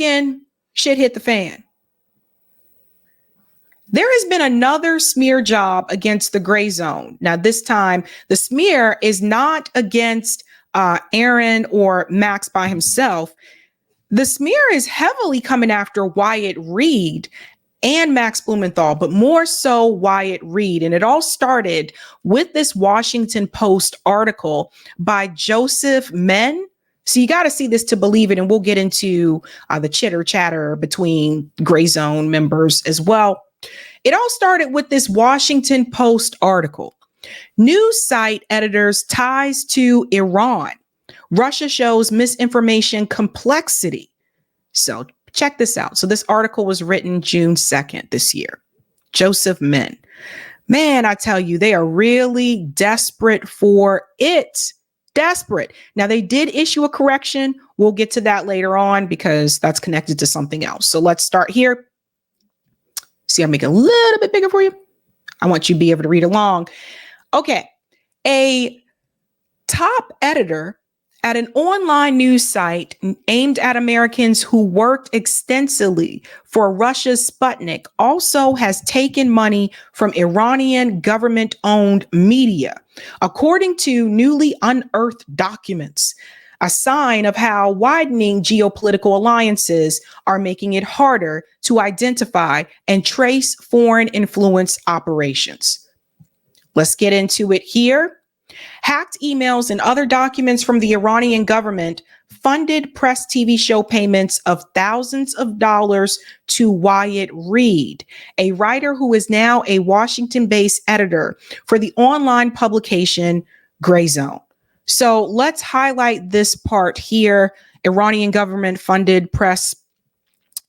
weekend, shit hit the fan. There has been another smear job against the Grayzone. Now, this time, the smear is not against Aaron or Max by himself. The smear is heavily coming after Wyatt Reed and Max Blumenthal, but more so Wyatt Reed. And it all started with this Washington Post article by Joseph Men. So you got to see this to believe it. And we'll get into the chitter chatter between Grayzone members as well. It all started with this Washington Post article. News site editors ties to Iran. Russia shows misinformation complexity. So check this out. So this article was written June 2nd this year. Joseph Men. Man, I tell you, they are really desperate for it. Desperate. Now, they did issue a correction. We'll get to that later on because that's connected to something else. So let's start here. See, I'll make it a little bit bigger for you. I want you to be able to read along. Okay. A top editor at an online news site aimed at Americans who worked extensively for Russia's Sputnik also has taken money from Iranian government-owned media, according to newly unearthed documents, a sign of how widening geopolitical alliances are making it harder to identify and trace foreign influence operations. Let's get into it here. Hacked emails and other documents from the Iranian government funded press TV show payments of thousands of dollars to Wyatt Reed, a writer who is now a Washington-based editor for the online publication Grayzone. So let's highlight this part here. Iranian government funded press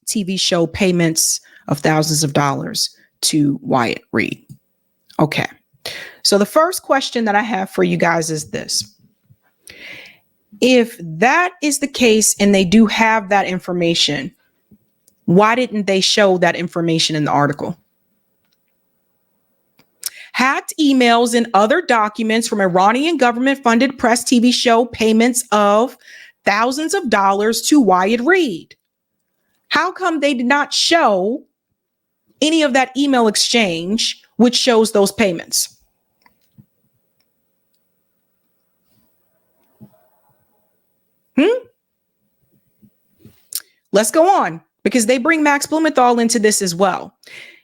TV show payments of thousands of dollars to Wyatt Reed. Okay. So the first question that I have for you guys is this. If that is the case and they do have that information, why didn't they show that information in the article? Hacked emails and other documents from Iranian government-funded press TV show payments of thousands of dollars to Wyatt Reed. How come they did not show any of that email exchange which shows those payments? Let's go on, because they bring Max Blumenthal into this as well.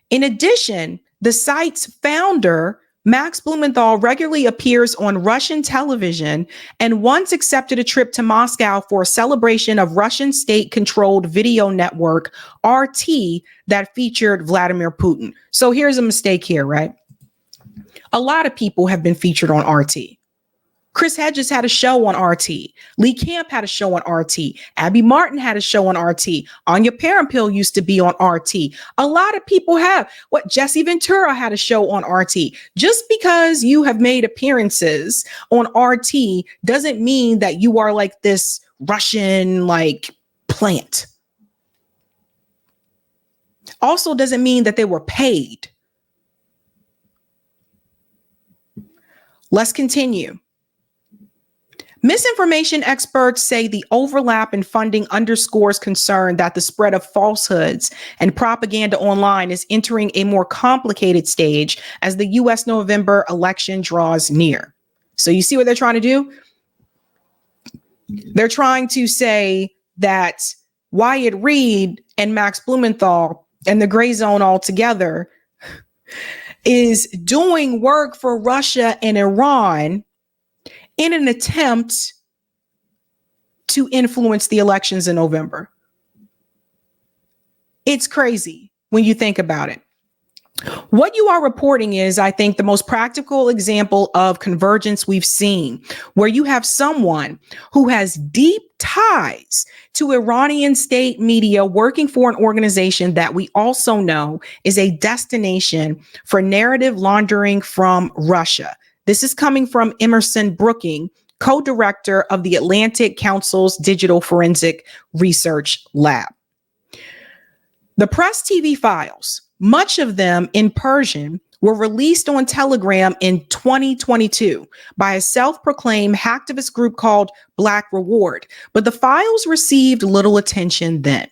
In addition, the site's founder, Max Blumenthal, regularly appears on Russian television and once accepted a trip to Moscow for a celebration of Russian state-controlled video network, RT, that featured Vladimir Putin. So here's a mistake here, right? A lot of people have been featured on RT. Chris Hedges had a show on RT. Lee Camp had a show on RT. Abby Martin had a show on RT. Anya Parampil used to be on RT. A lot of people have. Jesse Ventura had a show on RT. Just because you have made appearances on RT doesn't mean that you are like this Russian plant. Also doesn't mean that they were paid. Let's continue. Misinformation experts say the overlap in funding underscores concern that the spread of falsehoods and propaganda online is entering a more complicated stage as the U.S. November election draws near. So you see what they're trying to do? They're trying to say that Wyatt Reed and Max Blumenthal and the Grayzone all together is doing work for Russia and Iran in an attempt to influence the elections in November. It's crazy when you think about it. What you are reporting is, I think, the most practical example of convergence we've seen, where you have someone who has deep ties to Iranian state media working for an organization that we also know is a destination for narrative laundering from Russia. This is coming from Emerson Brooking, co-director of the Atlantic Council's Digital Forensic Research Lab. The press TV files, much of them in Persian, were released on Telegram in 2022 by a self-proclaimed hacktivist group called Black Reward, but the files received little attention then.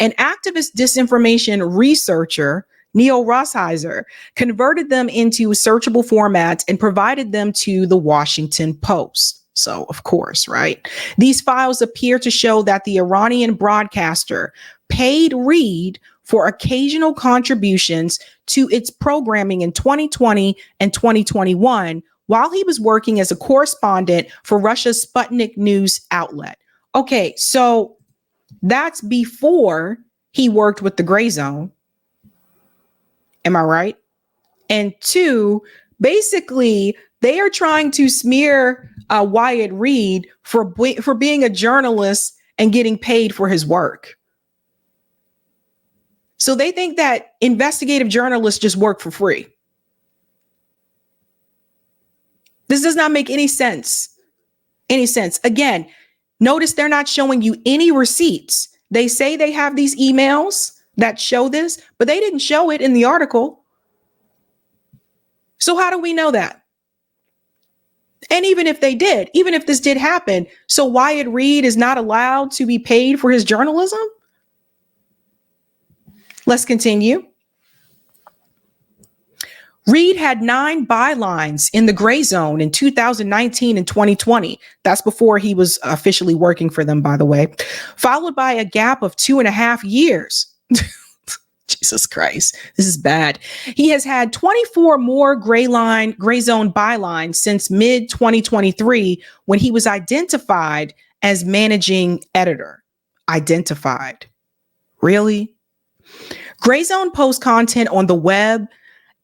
An activist disinformation researcher, Neil Rosshiser, converted them into searchable formats and provided them to the Washington Post. So, of course, right? These files appear to show that the Iranian broadcaster paid Reid for occasional contributions to its programming in 2020 and 2021 while he was working as a correspondent for Russia's Sputnik news outlet. Okay, so that's before he worked with the Grayzone. Am I right? And two, basically, they are trying to smear Wyatt Reid for being a journalist and getting paid for his work. So they think that investigative journalists just work for free. This does not make any sense. Again, notice they're not showing you any receipts. They say they have these emails that show this, but they didn't show it in the article. So how do we know that? And even if they did, even if this did happen, so Wyatt Reid is not allowed to be paid for his journalism? Let's continue. Reid had 9 bylines in the Grayzone in 2019 and 2020. That's before he was officially working for them, by the way, followed by a gap of 2.5 years. Jesus Christ, this is bad. He has had 24 more Grayzone bylines since mid-2023 when he was identified as managing editor. Identified. Really? Grayzone posts content on the web,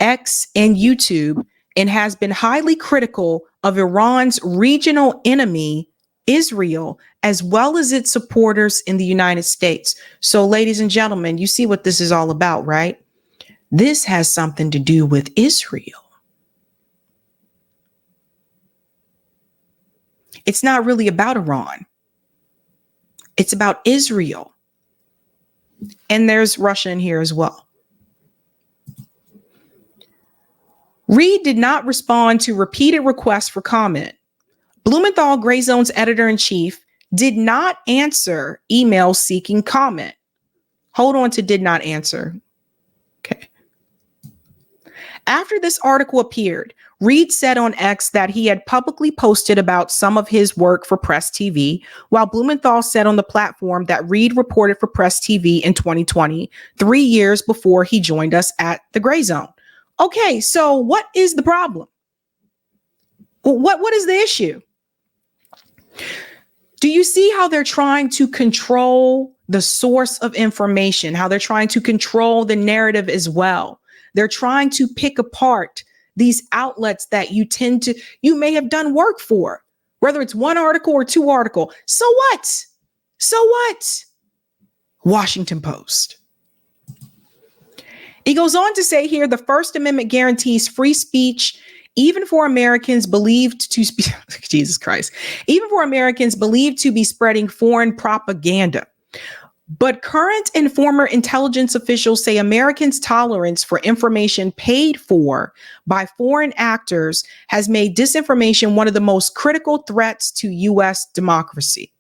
X, and YouTube, and has been highly critical of Iran's regional enemy, Israel, as well as its supporters in the United States. So, ladies and gentlemen, you see what this is all about, right? This has something to do with Israel. It's not really about Iran. It's about Israel. And there's Russia in here as well. Reid did not respond to repeated requests for comment. Blumenthal, Grayzone's editor-in-chief, did not answer emails seeking comment. Hold on to did not answer. Okay. After this article appeared, Reid said on X that he had publicly posted about some of his work for Press TV, while Blumenthal said on the platform that Reid reported for Press TV in 2020, 3 years before he joined us at the Grayzone. Okay, so what is the problem? What is the issue? Do you see how they're trying to control the source of information, how they're trying to control the narrative as well? They're trying to pick apart these outlets that you may have done work for, whether it's 1 article or 2 articles. So what? Washington Post. He goes on to say here, the First Amendment guarantees free speech, even for Americans believed to Jesus Christ, even for Americans believed to be spreading foreign propaganda. But current and former intelligence officials say Americans' tolerance for information paid for by foreign actors has made disinformation one of the most critical threats to U.S. democracy.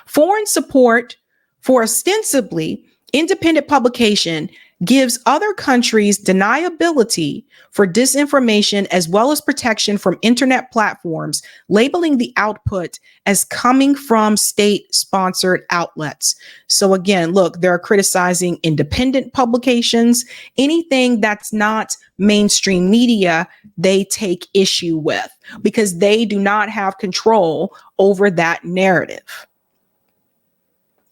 Foreign support for ostensibly independent publication gives other countries deniability for disinformation as well as protection from internet platforms, labeling the output as coming from state-sponsored outlets. So again, look, they're criticizing independent publications. Anything that's not mainstream media, they take issue with because they do not have control over that narrative.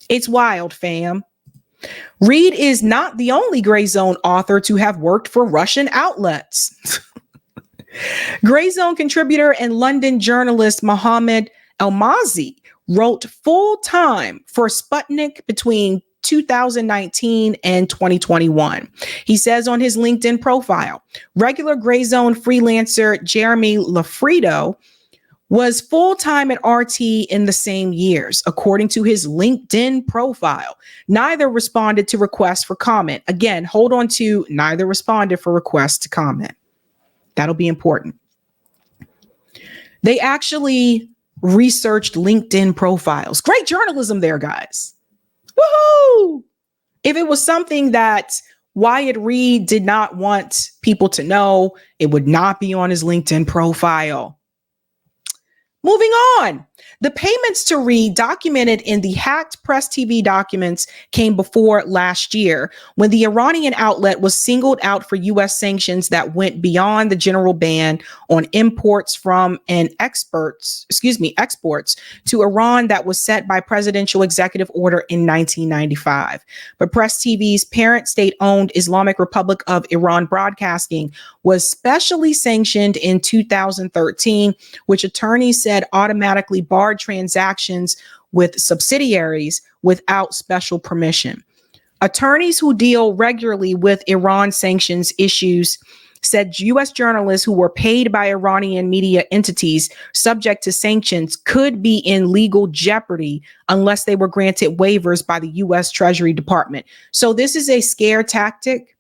It's wild, fam. Reid is not the only Grayzone author to have worked for Russian outlets. Grayzone contributor and London journalist Mohammed Elmazi wrote full-time for Sputnik between 2019 and 2021. He says on his LinkedIn profile, regular Grayzone freelancer Jeremy Lafredo was full-time at RT in the same years, according to his LinkedIn profile. Neither responded to requests for comment. Again, hold on to neither responded for requests to comment. That'll be important. They actually researched LinkedIn profiles. Great journalism there, guys. Woohoo! If it was something that Wyatt Reed did not want people to know, it would not be on his LinkedIn profile. Moving on. The payments to Reed documented in the hacked Press TV documents came before last year when the Iranian outlet was singled out for U.S. sanctions that went beyond the general ban on imports from and exports to Iran that was set by presidential executive order in 1995. But Press TV's parent state-owned Islamic Republic of Iran Broadcasting was specially sanctioned in 2013, which attorneys said automatically barred transactions with subsidiaries without special permission. Attorneys who deal regularly with Iran sanctions issues said U.S. journalists who were paid by Iranian media entities subject to sanctions could be in legal jeopardy unless they were granted waivers by the U.S. Treasury Department. So this is a scare tactic.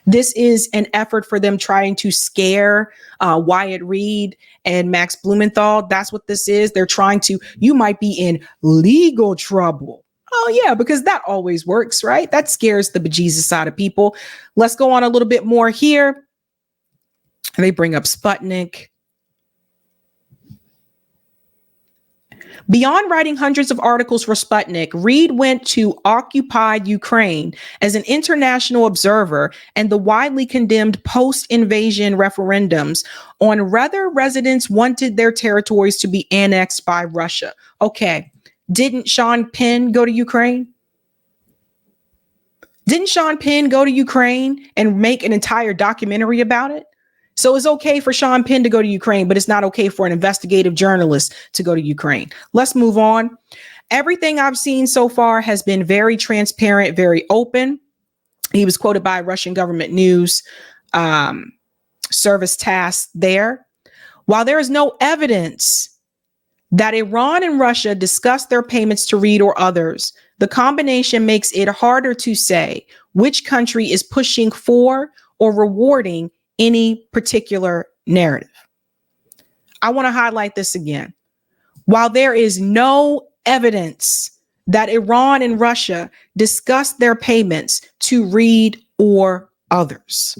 This is an effort for them trying to scare Wyatt Reed and Max Blumenthal. That's what this is. They're trying to, you might be in legal trouble. Oh, yeah, because that always works, right? That scares the bejesus out of people. Let's go on a little bit more here. They bring up Sputnik. Beyond writing hundreds of articles for Sputnik, Reed went to occupied Ukraine as an international observer and the widely condemned post-invasion referendums on whether residents wanted their territories to be annexed by Russia. Okay, didn't Sean Penn go to Ukraine? Didn't Sean Penn go to Ukraine and make an entire documentary about it? So it's okay for Sean Penn to go to Ukraine, but it's not okay for an investigative journalist to go to Ukraine. Let's move on. Everything I've seen so far has been very transparent, very open. He was quoted by Russian government news service TASS there. While there is no evidence that Iran and Russia discussed their payments to Reed or others, the combination makes it harder to say which country is pushing for or rewarding any particular narrative. I want to highlight this again. While there is no evidence that Iran and Russia discussed their payments to Reed or others.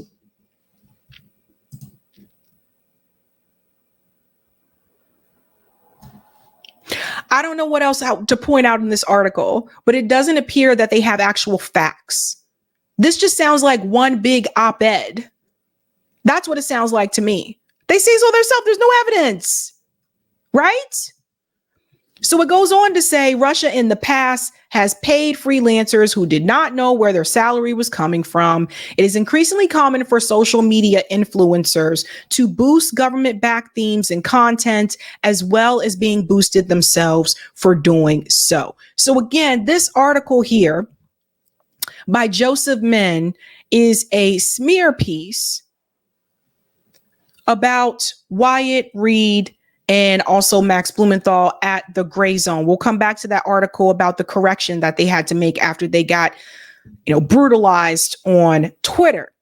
I don't know what else to point out in this article, but it doesn't appear that they have actual facts. This just sounds like one big op-ed. That's what it sounds like to me. They say so themselves. There's no evidence, right? So it goes on to say Russia in the past has paid freelancers who did not know where their salary was coming from. It is increasingly common for social media influencers to boost government-backed themes and content, as well as being boosted themselves for doing so. So again, this article here by Joseph Min is a smear piece about Wyatt Reed and also Max Blumenthal at the Grayzone. We'll come back to that article about the correction that they had to make after they got, brutalized on Twitter.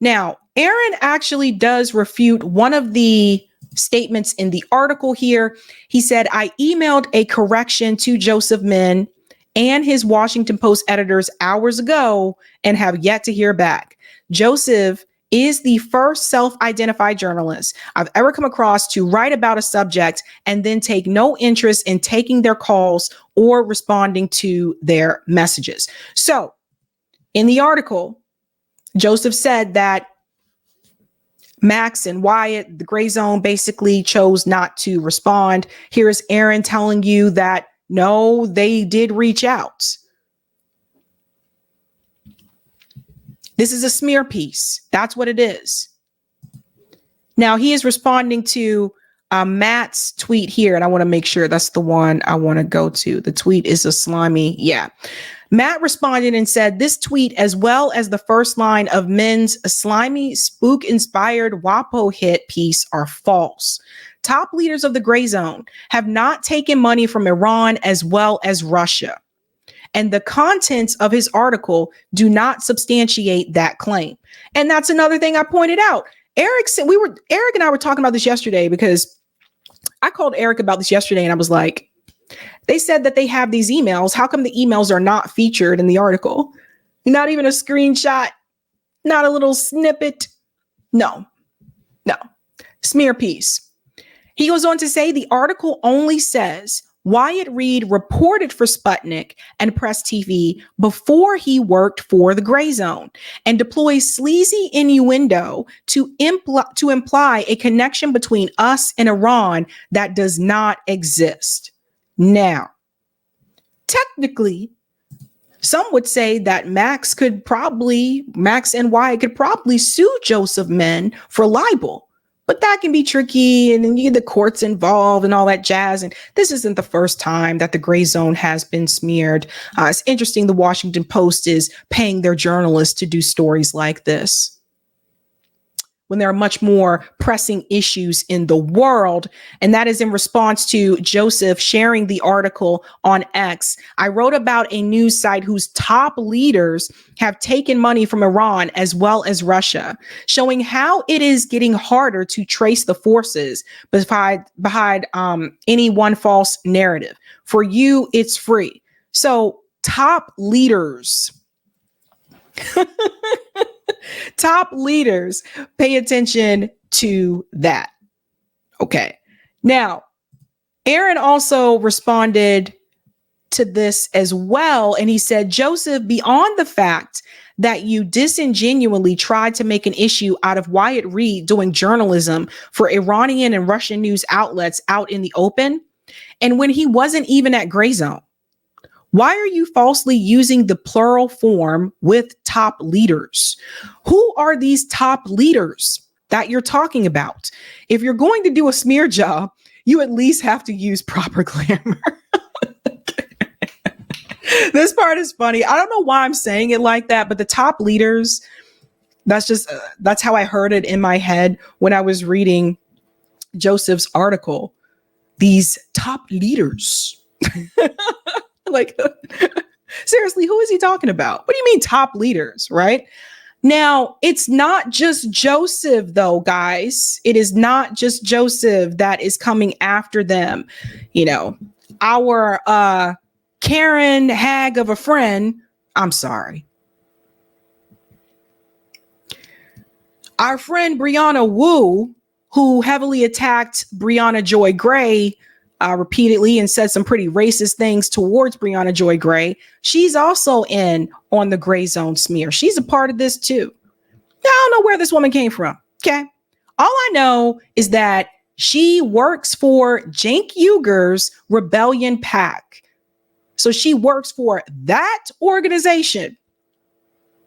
Now, Aaron actually does refute one of the statements in the article here. He said, I emailed a correction to Joseph Min and his Washington Post editors hours ago and have yet to hear back. Joseph is the first self-identified journalist I've ever come across to write about a subject and then take no interest in taking their calls or responding to their messages. So in the article, Joseph said that Max and Wyatt, the Grayzone, basically chose not to respond. Here's Aaron telling you that no, they did reach out. This is a smear piece. That's what it is. Now, he is responding to Matt's tweet here, and I want to make sure that's the one I want to go to. The tweet is a slimy. Yeah. Matt responded and said, this tweet, as well as the first line of Min's slimy, spook-inspired WAPO hit piece, are false. Top leaders of the Grayzone have not taken money from Iran as well as Russia. And the contents of his article do not substantiate that claim. And that's another thing I pointed out. Eric and I were talking about this yesterday because I called Eric about this yesterday and I was like, They said that they have these emails. How come the emails are not featured in the article? Not even a screenshot, not a little snippet. No. Smear piece. He goes on to say the article only says Wyatt Reed reported for Sputnik and Press TV before he worked for the Grayzone, and deploys sleazy innuendo to imply a connection between us and Iran that does not exist. Now, technically, some would say that Max and Wyatt could probably sue Joseph Menn for libel. But that can be tricky, and then you get the courts involved and all that jazz. And this isn't the first time that the Grayzone has been smeared. It's interesting the Washington Post is paying their journalists to do stories like this when there are much more pressing issues in the world. And that is in response to Joseph sharing the article on X. I wrote about a news site whose top leaders have taken money from Iran as well as Russia, showing how it is getting harder to trace the forces behind any one false narrative. For you, it's free. So top leaders. Top leaders, pay attention to that. Okay. Now, Aaron also responded to this as well. And he said, Joseph, beyond the fact that you disingenuously tried to make an issue out of Wyatt Reed doing journalism for Iranian and Russian news outlets out in the open, and when he wasn't even at Grayzone, why are you falsely using the plural form with top leaders? Who are these top leaders that you're talking about? If you're going to do a smear job, you at least have to use proper grammar. This part is funny. I don't know why I'm saying it like that, but the top leaders, that's how I heard it in my head when I was reading Joseph's article. These top leaders. Like, seriously, who is he talking about? What do you mean top leaders, right? Now, it's not just Joseph, though, guys. It is not just Joseph that is coming after them. You know, our Karen hag of a friend, I'm sorry. Our friend Brianna Wu, who heavily attacked Brianna Joy Gray repeatedly and said some pretty racist things towards Brianna Joy Gray. She's also in on the Grayzone smear. She's a part of this too. I don't know where this woman came from. Okay. All I know is that she works for Cenk Uyghur's Rebellion PAC. So she works for that organization.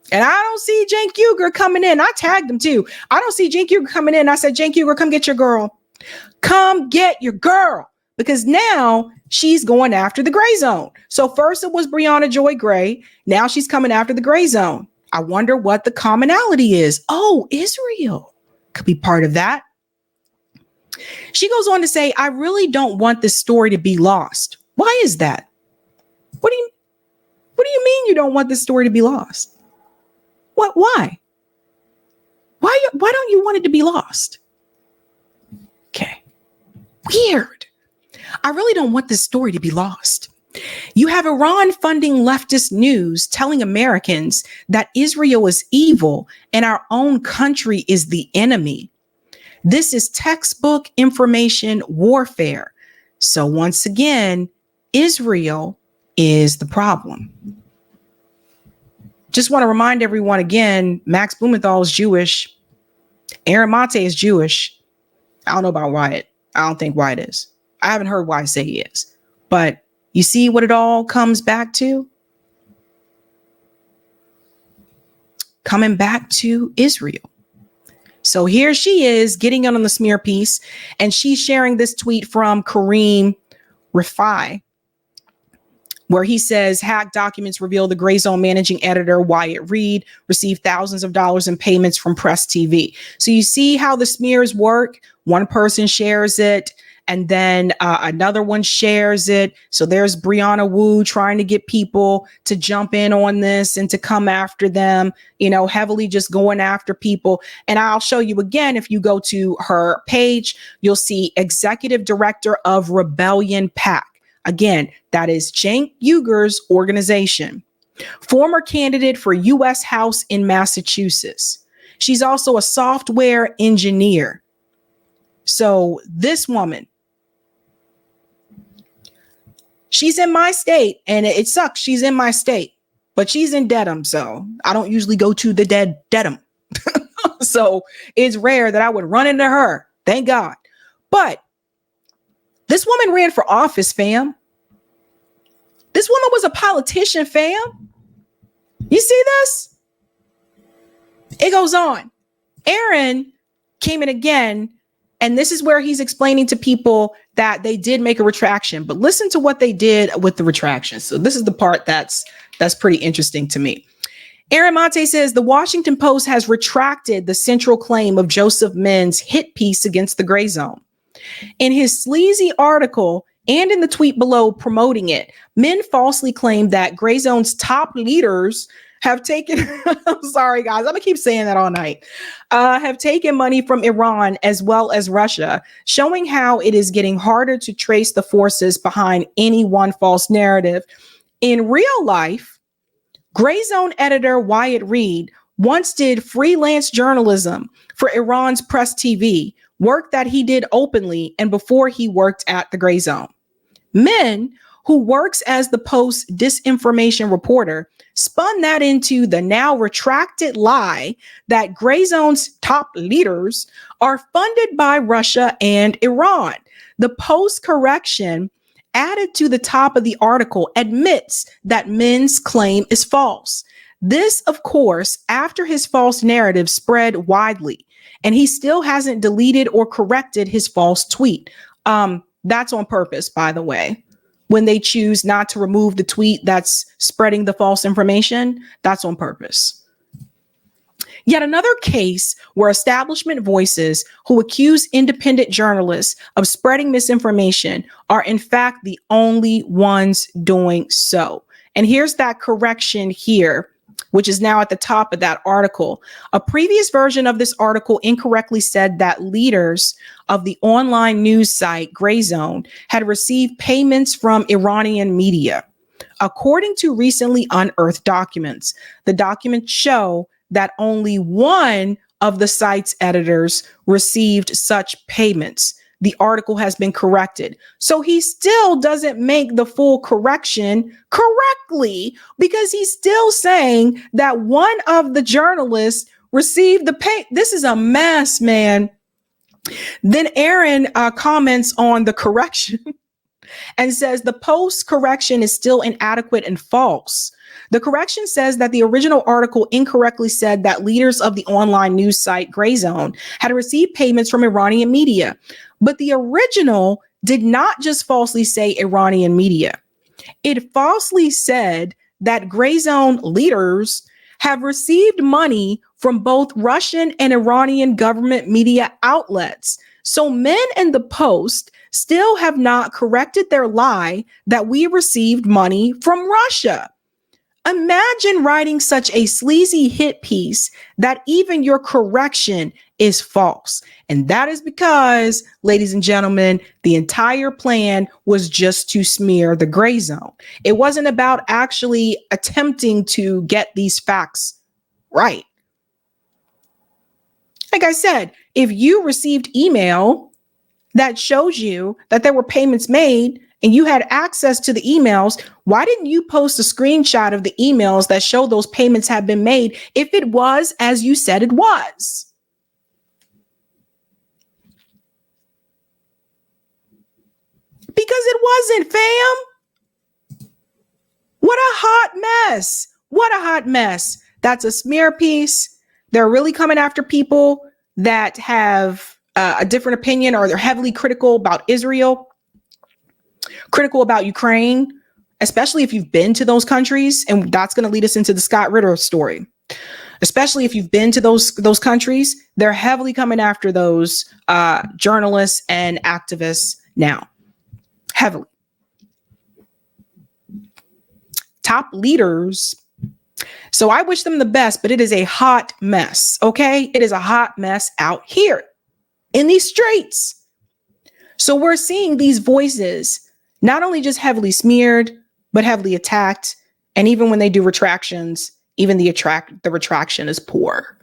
And I don't see Cenk Uyghur coming in. I tagged him too. I don't see Cenk Uyghur coming in. I said, Cenk Uyghur, come get your girl. Come get your girl. Because now she's going after the Grayzone. So first it was Brianna Joy Gray. Now she's coming after the Grayzone. I wonder what the commonality is. Oh, Israel could be part of that. She goes on to say, I really don't want this story to be lost. Why is that? What do you mean you don't want this story to be lost? Why? Why don't you want it to be lost? Okay. Weird. I really don't want this story to be lost. You have Iran funding leftist news telling Americans that Israel is evil and our own country is the enemy. This is textbook information warfare. So once again, Israel is the problem. Just want to remind everyone again, Max Blumenthal is Jewish. Aaron Mate is Jewish. I don't know about Wyatt. I don't think Wyatt is. I haven't heard Wyatt say he is. But you see what it all comes back to? Coming back to Israel. So here she is getting on the smear piece, and she's sharing this tweet from Kareem Rifai, where he says hacked documents reveal the Grayzone managing editor Wyatt Reed received thousands of dollars in payments from Press TV. So you see how the smears work. One person shares it, and then another one shares it. So there's Brianna Wu trying to get people to jump in on this and to come after them, you know, heavily just going after people. And I'll show you again, if you go to her page, you'll see executive director of Rebellion PAC. Again, that is Cenk Uyghur's organization. Former candidate for U.S. House in Massachusetts. She's also a software engineer. So this woman, she's in my state, and it sucks. She's in my state, but she's in Dedham. So I don't usually go to the Dedham. So it's rare that I would run into her. Thank God. But this woman ran for office, fam. This woman was a politician, fam. You see this? It goes on. Aaron came in again, and this is where he's explaining to people that they did make a retraction, but listen to what they did with the retraction. So this is the part that's pretty interesting to me. Aaron Monte says the Washington Post has retracted the central claim of Joseph Min's hit piece against the Grayzone. In his sleazy article and in the tweet below promoting it, Min falsely claimed that Grayzone's top leaders have taken, I'm sorry, guys, I'm gonna keep saying that all night, have taken money from Iran as well as Russia, showing how it is getting harder to trace the forces behind any one false narrative. In real life, Grayzone editor Wyatt Reed once did freelance journalism for Iran's Press TV, work that he did openly and before he worked at the Grayzone. Min, who works as the Post's disinformation reporter, spun that into the now retracted lie that Grayzone's top leaders are funded by Russia and Iran. The Post correction added to the top of the article admits that Min's claim is false. This, of course, after his false narrative spread widely, and he still hasn't deleted or corrected his false tweet. That's on purpose, by the way. When they choose not to remove the tweet that's spreading the false information, that's on purpose. Yet another case where establishment voices who accuse independent journalists of spreading misinformation are in fact the only ones doing so. And here's that correction here, which is now at the top of that article. A previous version of this article incorrectly said that leaders of the online news site Grayzone had received payments from Iranian media. According to recently unearthed documents, the documents show that only one of the site's editors received such payments. The article has been corrected. So he still doesn't make the full correction correctly because he's still saying that one of the journalists received the pay. This is a mess, man. Then Aaron comments on the correction and says the Post correction is still inadequate and false. The correction says that the original article incorrectly said that leaders of the online news site Grayzone had received payments from Iranian media. But the original did not just falsely say Iranian media. It falsely said that Grayzone leaders have received money from both Russian and Iranian government media outlets. So Min and the Post still have not corrected their lie that we received money from Russia. Imagine writing such a sleazy hit piece that even your correction is false. And that is because, ladies and gentlemen, the entire plan was just to smear the Grayzone. It wasn't about actually attempting to get these facts right. Like I said, if you received email that shows you that there were payments made and you had access to the emails, why didn't you post a screenshot of the emails that show those payments have been made if it was as you said it was? Because it wasn't, fam. What a hot mess. What a hot mess. That's a smear piece. They're really coming after people that have a different opinion, or they're heavily critical about Israel, critical about Ukraine, especially if you've been to those countries. And that's going to lead us into the Scott Ritter story. Especially if you've been to those countries, they're heavily coming after those journalists and activists now. Heavily. Top leaders. So I wish them the best, but it is a hot mess. Okay. It is a hot mess out here in these streets. So we're seeing these voices not only just heavily smeared, but heavily attacked. And even when they do retractions, even the retraction is poor.